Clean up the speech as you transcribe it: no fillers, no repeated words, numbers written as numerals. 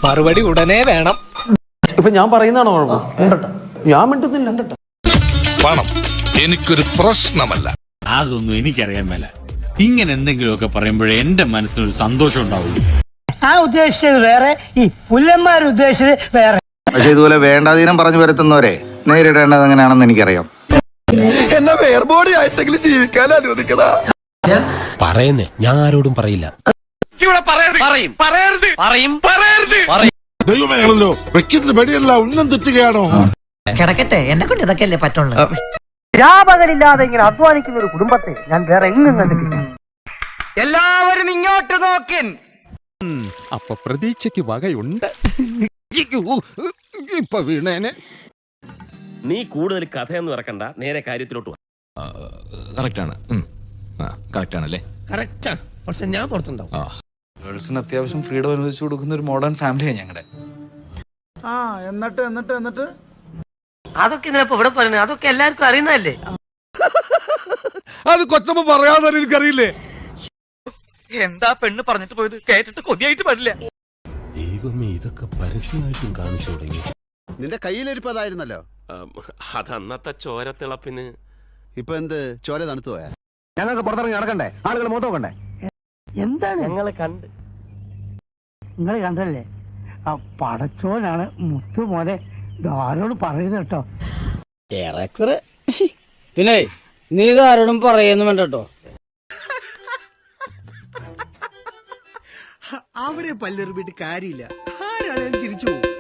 മറുപടി ഉടനെ വേണം. ഇപ്പൊ ഞാൻ പറയുന്നതാണോ കുഴപ്പം? ഞാൻ മിണ്ടുന്നില്ല. പണം എനിക്കൊരു പ്രശ്നമല്ല. അതൊന്നും എനിക്കറിയാൻ മേല. ഇങ്ങനെ എന്തെങ്കിലുമൊക്കെ പറയുമ്പോഴേ എന്റെ മനസ്സിനൊരു സന്തോഷം ഉണ്ടാവുള്ളൂ. ആ ഉദ്ദേശിച്ചത് വേറെ, ഈ പുല്ലന്മാർ ഉദ്ദേശിച്ചത് വേറെ. പക്ഷെ ഇതുപോലെ വേണ്ടാതീനം പറഞ്ഞു വരുത്തുന്നവരെ നേരിടേണ്ടത് എങ്ങനെയാണെന്ന് എനിക്കറിയാം. എന്നെ വേർബോഡി ആയിട്ടെങ്കിലും ജീവിക്കാൻ അനുവദിക്കണ. പറയുന്നേ, ഞാൻ ആരോടും പറയില്ല. ദൈവമേണല്ലോ, വെക്കത്തിന് പടിയല്ല, ഉന്നം തെറ്റുകയാണോ? കിടക്കട്ടെ, എന്നെ കൊണ്ട് ഇതൊക്കെയല്ലേ പറ്റുള്ളൂ. രാപകലില്ലാതെ ഇങ്ങനെ അധ്വാനിക്കുന്ന ഒരു കുടുംബത്തെ ഞാൻ വേറെ എങ്ങും കണ്ടിട്ടില്ല. എല്ലാവരും ഇങ്ങോട്ട് നോക്കിൻ. അപ്പൊ പ്രതീക്ഷയ്ക്ക് വകയുണ്ട്. ഇപ്പൊ വീണേനെ. നീ കൂടുതൽ കഥയൊന്നും ഇറക്കണ്ട, നേരെ കാര്യത്തിലോട്ട് വാ. കറക്റ്റാണ്. കറക്റ്റാണല്ലേ? കറക്റ്റാ. പക്ഷെ ഞാൻ പുറത്തുണ്ടാവും. ഗേൾസിന് അത്യാവശ്യം ഫ്രീഡം അനുവദിച്ചു കൊടുക്കുന്ന ഒരു മോഡേൺ ഫാമിലിയാണ് ഞങ്ങളുടെ. എന്നിട്ട് അതൊക്കെ ഇതിനപ്പോ ഇവിടെ പറയുന്നത്, അതൊക്കെ എല്ലാവർക്കും അറിയുന്നതല്ലേ. അത് കൊച്ചമ്മ പറയാതെ എനിക്കറിയില്ലേ. എന്താ പെണ്ണ് പറഞ്ഞിട്ട് പോയത് കേട്ടിട്ട് കൊതിയായിട്ട് പാടില്ല. ദൈവമേ, ഇതൊക്കെ പരസ്യമായിട്ടും കാണിച്ചു തുടങ്ങി. നിന്റെ കയ്യിലിരിപ്പതായിരുന്നല്ലോ. അതന്നത്തെ ചോരത്തിളപ്പിന്. ഇപ്പൊ എന്ത് ചോര തണുത്തു പോയാ? ഞങ്ങൾക്ക് പുറത്തിറങ്ങി നടക്കണ്ടേ? ആളുകൾ മൊത്തം നോക്കണ്ടേ? എന്താണ് നിങ്ങൾ കണ്ടല്ലേ? ആ പടച്ചോനാണ് മുത്തുമോനെ ആരോട് പറയുന്നത് കേട്ടോ. ഏറെക്കുറെ. പിന്നെ നീ ഇതാരോടും പറയുന്നു വേണ്ട കേട്ടോ. അവരെ പല്ലെറിഞ്ഞിട്ട് കാര്യമില്ല. ആരാണെങ്കിലും തിരിച്ചു പോകും.